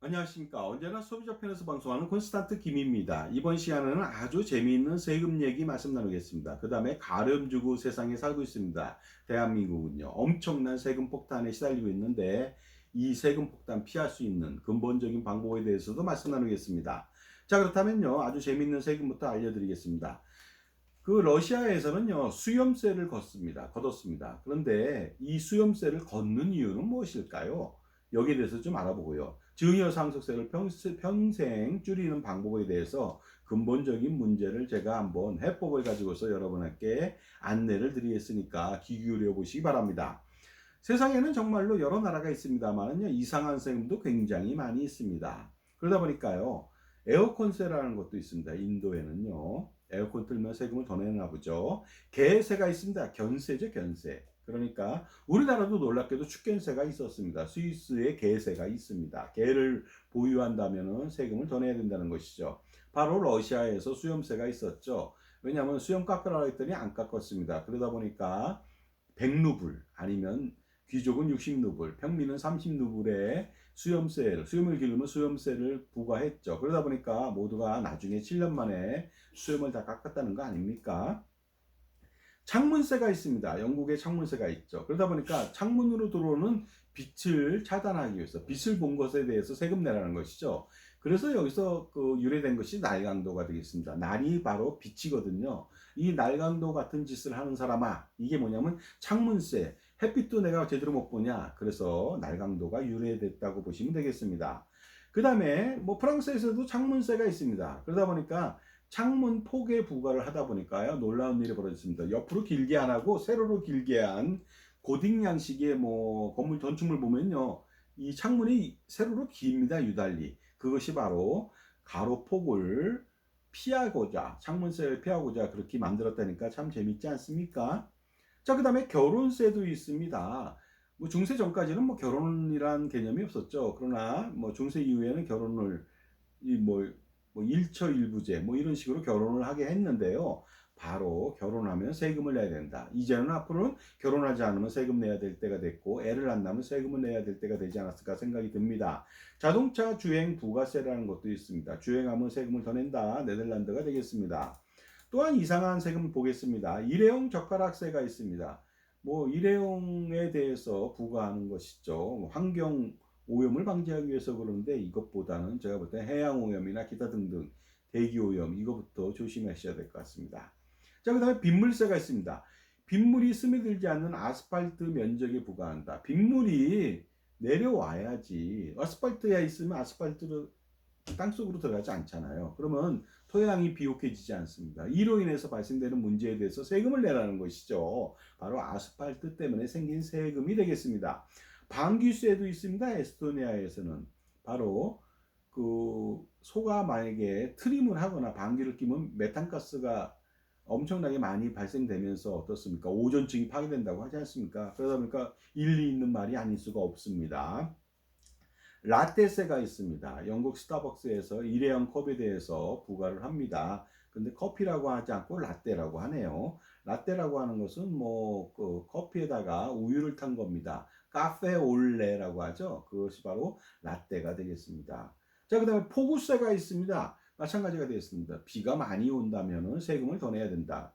안녕하십니까. 언제나 소비자 편에서 방송하는 콘스탄트 김입니다. 이번 시간에는 아주 재미있는 세금 얘기 말씀 나누겠습니다. 그 다음에 가렴주고 세상에 살고 있습니다. 대한민국은요, 엄청난 세금 폭탄에 시달리고 있는데 이 세금 폭탄 피할 수 있는 근본적인 방법에 대해서도 말씀 나누겠습니다. 자, 그렇다면요, 아주 재미있는 세금부터 알려드리겠습니다. 그 러시아에서는요, 수염세를 걷었습니다. 그런데 이 수염세를 걷는 이유는 무엇일까요? 여기에 대해서 좀 알아보고요. 증여상속세를 평생 줄이는 방법에 대해서 근본적인 문제를 제가 한번 해법을 가지고서 여러분께 안내를 드리겠으니까 귀 기울여 보시기 바랍니다. 세상에는 정말로 여러 나라가 있습니다만요, 이상한 세금도 굉장히 많이 있습니다. 그러다 보니까요, 에어컨세라는 것도 있습니다. 인도에는요, 에어컨 틀면 세금을 더 내나 보죠. 개세가 있습니다. 견세죠, 견세. 그러니까 우리나라도 놀랍게도 축견세가 있었습니다. 스위스에 개세가 있습니다. 개를 보유한다면 세금을 더 내야 된다는 것이죠. 바로 러시아에서 수염세가 있었죠. 왜냐하면 수염 깎으라고 했더니 안 깎았습니다. 그러다 보니까 100루블 아니면 귀족은 60루블, 평민은 30루블의 수염을 기르면 수염세를 부과했죠. 그러다 보니까 모두가 나중에 7년 만에 수염을 다 깎았다는 거 아닙니까? 창문세가 있습니다. 영국에 창문세가 있죠. 그러다 보니까 창문으로 들어오는 빛을 차단하기 위해서 빛을 본 것에 대해서 세금 내라는 것이죠. 그래서 여기서 그 유래된 것이 날강도가 되겠습니다. 날이 바로 빛이거든요. 이 날강도 같은 짓을 하는 사람아, 이게 뭐냐면 창문세, 햇빛도 내가 제대로 못 보냐. 그래서 날강도가 유래됐다고 보시면 되겠습니다. 그 다음에 뭐 프랑스에서도 창문세가 있습니다. 그러다 보니까 창문 폭에 부과를 하다 보니까요, 놀라운 일이 벌어졌습니다. 옆으로 길게 안 하고 세로로 길게 한 고딕 양식의 뭐 건물 건축물 보면요, 이 창문이 세로로 깁니다. 유달리. 그것이 바로 가로폭을 피하고자, 창문세를 피하고자 그렇게 만들었다니까 참 재밌지 않습니까? 자, 그 다음에 결혼세도 있습니다. 뭐 중세 전까지는 뭐 결혼이란 개념이 없었죠. 그러나 뭐 중세 이후에는 결혼을 뭐 일처일부제 뭐 이런 식으로 결혼을 하게 했는데요. 바로 결혼하면 세금을 내야 된다. 이제는 앞으로는 결혼하지 않으면 세금 내야 될 때가 됐고, 애를 안 낳으면 세금을 내야 될 때가 되지 않았을까 생각이 듭니다. 자동차 주행 부가세라는 것도 있습니다. 주행하면 세금을 더 낸다. 네덜란드가 되겠습니다. 또한 이상한 세금 보겠습니다. 일회용 젓가락세가 있습니다. 뭐 일회용에 대해서 부과하는 것이죠. 환경 오염을 방지하기 위해서 그러는데, 이것보다는 제가 볼 때 해양 오염이나 기타 등등 대기 오염, 이거부터 조심하셔야 될 것 같습니다. 자, 그 다음에 빗물세가 있습니다. 빗물이 스며들지 않는 아스팔트 면적에 부과한다. 빗물이 내려와야지. 아스팔트에 있으면 아스팔트로 땅속으로 들어가지 않잖아요. 그러면 토양이 비옥해지지 않습니다. 이로 인해서 발생되는 문제에 대해서 세금을 내라는 것이죠. 바로 아스팔트 때문에 생긴 세금이 되겠습니다. 방귀세도 있습니다. 에스토니아에서는. 바로 그 소가 만약에 트림을 하거나 방귀를 뀌면 메탄가스가 엄청나게 많이 발생되면서 어떻습니까? 오존층이 파괴된다고 하지 않습니까? 그러다 보니까 일리 있는 말이 아닐 수가 없습니다. 라떼세가 있습니다. 영국 스타벅스에서 일회용 컵에 대해서 부과를 합니다. 근데 커피라고 하지 않고 라떼라고 하네요. 라떼라고 하는 것은 뭐 그 커피에다가 우유를 탄 겁니다. 카페 올레라고 하죠. 그것이 바로 라떼가 되겠습니다. 자, 그다음에 포구세가 있습니다. 마찬가지가 되겠습니다. 비가 많이 온다면은 세금을 더 내야 된다.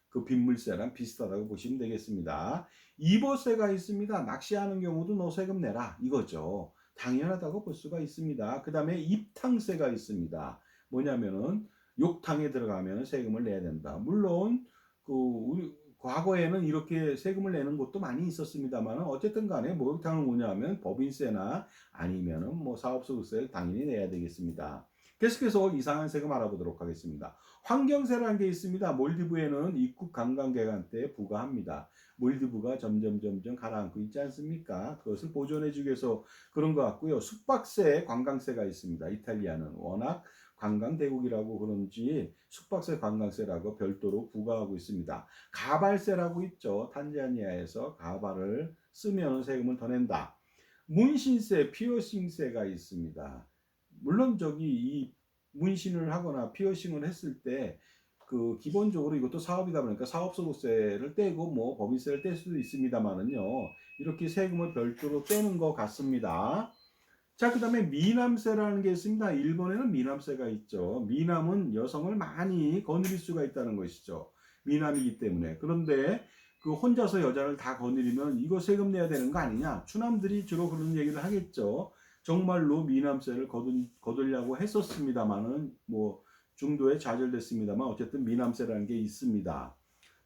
그 빗물세랑 비슷하다고 보시면 되겠습니다. 이보세가 있습니다. 낚시하는 경우도 너 세금 내라, 이거죠. 당연하다고 볼 수가 있습니다. 그 다음에 입탕세가 있습니다. 뭐냐면은 욕탕에 들어가면 세금을 내야 된다. 물론 그 우리 과거에는 이렇게 세금을 내는 곳도 많이 있었습니다만, 어쨌든 간에 목욕탕은 뭐냐면 법인세나 아니면은 뭐 사업소득세를 당연히 내야 되겠습니다. 계속해서 이상한 세금 알아보도록 하겠습니다. 환경세라는 게 있습니다. 몰디브에는 입국 관광객한 테 부과합니다. 몰디브가 점점 가라앉고 있지 않습니까? 그것을 보존해주기 위해서 그런 것 같고요. 숙박세, 관광세가 있습니다. 이탈리아는 워낙 관광대국이라고 그런지 숙박세, 관광세라고 별도로 부과하고 있습니다. 가발세라고 있죠. 탄자니아에서 가발을 쓰면 세금을 더 낸다. 문신세, 피어싱세가 있습니다. 물론 이 문신을 하거나 피어싱을 했을 때 그 기본적으로 이것도 사업이다 보니까 사업소득세를 떼고 뭐 법인세를 뗄 수도 있습니다만은요, 이렇게 세금을 별도로 떼는 것 같습니다. 자, 그다음에 미남세라는 게 있습니다. 일본에는 미남세가 있죠. 미남은 여성을 많이 거느릴 수가 있다는 것이죠. 미남이기 때문에. 그런데 그 혼자서 여자를 다 거느리면 이거 세금 내야 되는 거 아니냐? 추남들이 주로 그런 얘기를 하겠죠. 정말로 미남세를 거두려고 했었습니다만은 뭐 중도에 좌절됐습니다만 어쨌든 미남세라는 게 있습니다.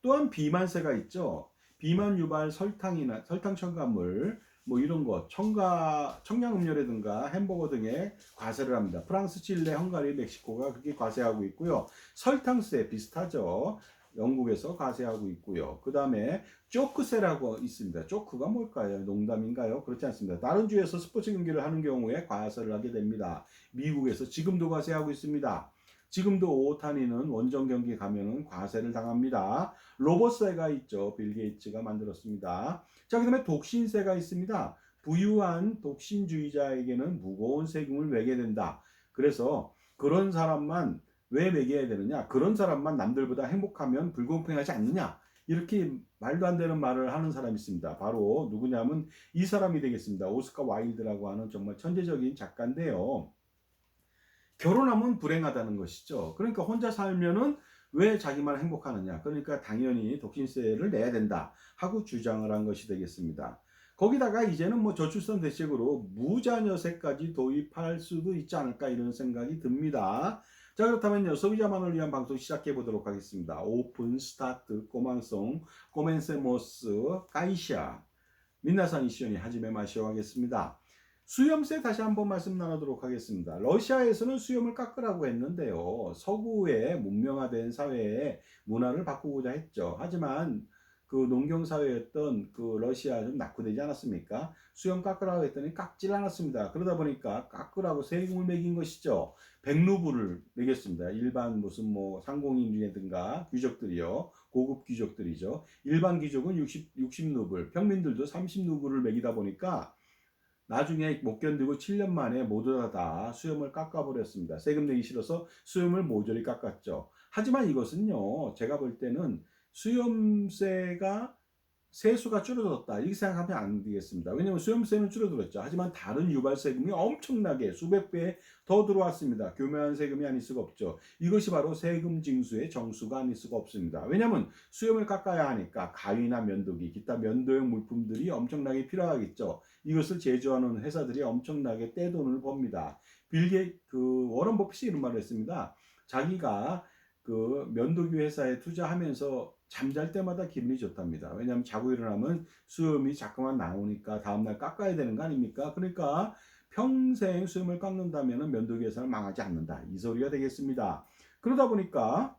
또한 비만세가 있죠. 비만 유발 설탕이나 설탕 첨가물 뭐 이런 거 청량 음료라든가 햄버거 등에 과세를 합니다. 프랑스, 칠레, 헝가리, 멕시코가 그렇게 과세하고 있고요. 설탕세 비슷하죠. 영국에서 과세하고 있고요. 그 다음에 쪼크세라고 있습니다. 쪼크가 뭘까요? 농담인가요? 그렇지 않습니다. 다른 주에서 스포츠 경기를 하는 경우에 과세를 하게 됩니다. 미국에서 지금도 과세하고 있습니다. 지금도 오타니는 원정 경기 가면은 과세를 당합니다. 로봇세가 있죠. 빌 게이츠가 만들었습니다. 자, 그 다음에 독신세가 있습니다. 부유한 독신주의자에게는 무거운 세금을 매게 된다. 그래서 그런 사람만 왜 매겨야 되느냐? 그런 사람만 남들보다 행복하면 불공평하지 않느냐? 이렇게 말도 안 되는 말을 하는 사람이 있습니다. 바로 누구냐면 이 사람이 되겠습니다. 오스카 와일드라고 하는 정말 천재적인 작가인데요. 결혼하면 불행하다는 것이죠. 그러니까 혼자 살면은 왜 자기만 행복하느냐. 그러니까 당연히 독신세를 내야 된다 하고 주장을 한 것이 되겠습니다. 거기다가 이제는 뭐 저출산 대책으로 무자녀세까지 도입할 수도 있지 않을까 이런 생각이 듭니다. 자, 그렇다면요, 소비자만을 위한 방송 시작해 보도록 하겠습니다. 오픈 스타트 꼬망송 코멘세모스 가이샤 민나산 이시온이 하지메 마시오 하겠습니다. 수염세 다시 한번 말씀 나누도록 하겠습니다. 러시아에서는 수염을 깎으라고 했는데요. 서구의 문명화된 사회의 문화를 바꾸고자 했죠. 하지만 그 농경사회였던 그 러시아 좀 낙후되지 않았습니까? 수염 깎으라고 했더니 깎질 않았습니다. 그러다 보니까 깎으라고 세금을 매긴 것이죠. 100루블을 매겼습니다. 일반 무슨 뭐 상공인이라든가 귀족들이요. 고급 귀족들이죠. 일반 귀족은 60루블, 평민들도 30루블을 매기다 보니까 나중에 못 견디고 7년 만에 모두 다 수염을 깎아버렸습니다. 세금 내기 싫어서 수염을 모조리 깎았죠. 하지만 이것은요, 제가 볼 때는 수염세가 세수가 줄어들었다 이렇게 생각하면 안 되겠습니다. 왜냐하면 수염세는 줄어들었죠. 하지만 다른 유발세금이 엄청나게 수백 배 더 들어왔습니다. 교묘한 세금이 아닐 수가 없죠. 이것이 바로 세금 징수의 정수가 아닐 수가 없습니다. 왜냐하면 수염을 깎아야 하니까 가위나 면도기, 기타 면도용 물품들이 엄청나게 필요하겠죠. 이것을 제조하는 회사들이 엄청나게 떼돈을 법니다. 워런 버핏이 이런 말을 했습니다. 자기가 그 면도기 회사에 투자하면서 잠잘 때마다 기분이 좋답니다. 왜냐하면 자고 일어나면 수염이 자꾸만 나오니까 다음날 깎아야 되는 거 아닙니까? 그러니까 평생 수염을 깎는다면 면도기 회사는 망하지 않는다. 이 소리가 되겠습니다. 그러다 보니까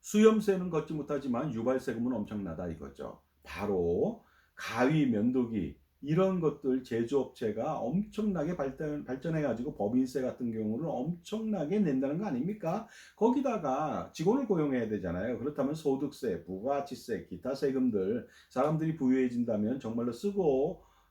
수염세는 걷지 못하지만 유발세금은 엄청나다 이거죠. 바로 가위, 면도기 이런 것들 제조업체가 엄청나게 발전해가지고 법인세 같은 경우를 엄청나게 낸다는 거 아닙니까? 거기다가 직원을 고용해야 되잖아요. 그렇다면 소득세, 부가가치세, 기타 세금들 사람들이 부유해진다면 정말로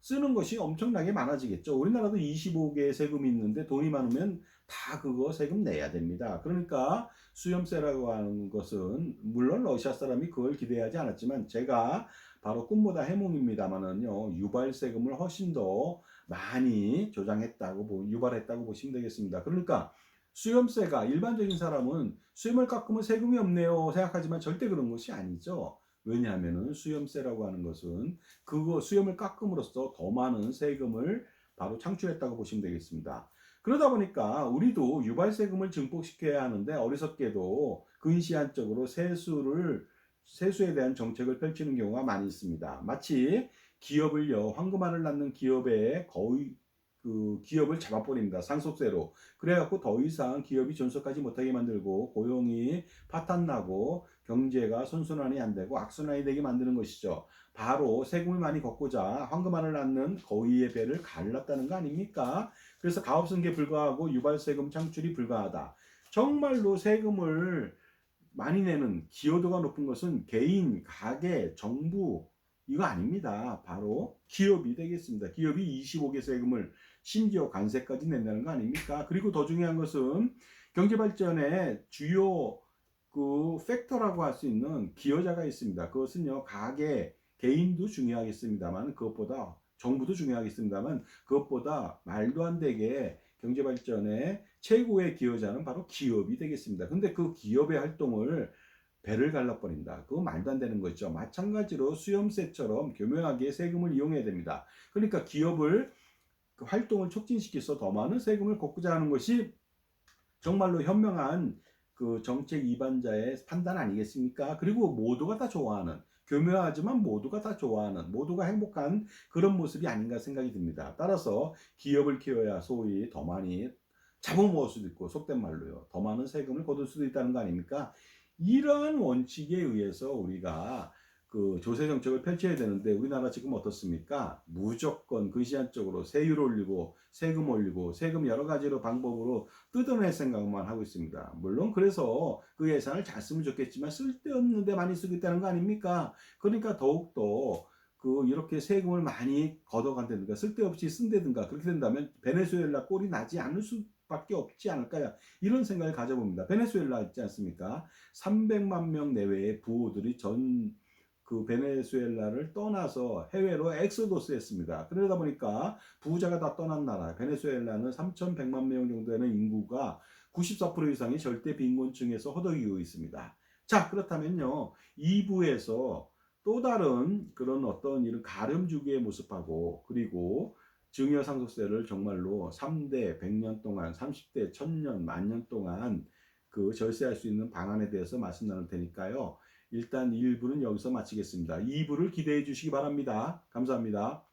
쓰는 것이 엄청나게 많아지겠죠. 우리나라도 25개의 세금이 있는데 돈이 많으면 다 그거 세금 내야 됩니다. 그러니까 수염세라고 하는 것은 물론 러시아 사람이 그걸 기대하지 않았지만 제가 바로 꿈보다 해몽입니다만은요 유발세금을 훨씬 더 많이 유발했다고 보시면 되겠습니다. 그러니까 수염세가 일반적인 사람은 수염을 깎으면 세금이 없네요 생각하지만 절대 그런 것이 아니죠. 왜냐하면은 수염세라고 하는 것은 그거 수염을 깎음으로써 더 많은 세금을 바로 창출했다고 보시면 되겠습니다. 그러다 보니까 우리도 유발세금을 증폭시켜야 하는데 어리석게도 근시안적으로 세수에 대한 정책을 펼치는 경우가 많이 있습니다. 마치 기업을요, 황금알을 낳는 기업에 거의 그 기업을 잡아버립니다. 상속세로. 그래갖고 더 이상 기업이 존속하지 못하게 만들고 고용이 파탄나고 경제가 선순환이 안 되고 악순환이 되게 만드는 것이죠. 바로 세금을 많이 걷고자 황금알을 낳는 거위의 배를 갈랐다는 거 아닙니까? 그래서 가업승계에 불과하고 유발세금 창출이 불가하다. 정말로 세금을 많이 내는 기여도가 높은 것은 개인, 가게, 정부 이거 아닙니다. 바로 기업이 되겠습니다. 기업이 25개 세금을 심지어 관세까지 낸다는 거 아닙니까? 그리고 더 중요한 것은 경제 발전의 주요 그 팩터라고 할 수 있는 기여자가 있습니다. 그것은요, 가게, 개인도 중요하겠습니다만 그것보다 정부도 중요하겠습니다만 그것보다 말도 안 되게 경제 발전의 최고의 기여자는 바로 기업이 되겠습니다. 근데 그 기업의 활동을 배를 갈라버린다. 그거 말도 안 되는 거죠. 마찬가지로 수염세처럼 교묘하게 세금을 이용해야 됩니다. 그러니까 기업을 그 활동을 촉진시켜서 더 많은 세금을 걷고자 하는 것이 정말로 현명한 그 정책 이반자의 판단 아니겠습니까? 그리고 모두가 다 좋아하는, 교묘하지만 모두가 다 좋아하는, 모두가 행복한 그런 모습이 아닌가 생각이 듭니다. 따라서 기업을 키워야 소위 더 많이 잡아먹을 수도 있고, 속된 말로요, 더 많은 세금을 거둘 수도 있다는 거 아닙니까? 이러한 원칙에 의해서 우리가 그 조세 정책을 펼쳐야 되는데 우리나라 지금 어떻습니까? 무조건 근시안적으로 세율 올리고 세금 올리고 세금 여러 가지로 방법으로 뜯어낼 생각만 하고 있습니다. 물론 그래서 그 예산을 잘 쓰면 좋겠지만 쓸데없는 데 많이 쓰고 있다는 거 아닙니까? 그러니까 더욱더 그 이렇게 세금을 많이 걷어간다든가 쓸데없이 쓴다든가 그렇게 된다면 베네수엘라 꼴이 나지 않을 수밖에 없지 않을까요? 이런 생각을 가져봅니다. 베네수엘라 있지 않습니까? 300만 명 내외의 부호들이 전 그 베네수엘라를 떠나서 해외로 엑소도스 했습니다. 그러다 보니까 부자가 다 떠난 나라 베네수엘라는 3,100만 명 정도 되는 인구가 94% 이상이 절대 빈곤층에서 허덕이고 있습니다. 자, 그렇다면요. 2부에서 또 다른 그런 어떤 이런 가렴주기의 모습하고 그리고 증여상속세를 정말로 3대 100년 동안 30대 1000년 만년 동안 그 절세할 수 있는 방안에 대해서 말씀 나눌 테니까요. 일단 1부는 여기서 마치겠습니다. 2부를 기대해 주시기 바랍니다. 감사합니다.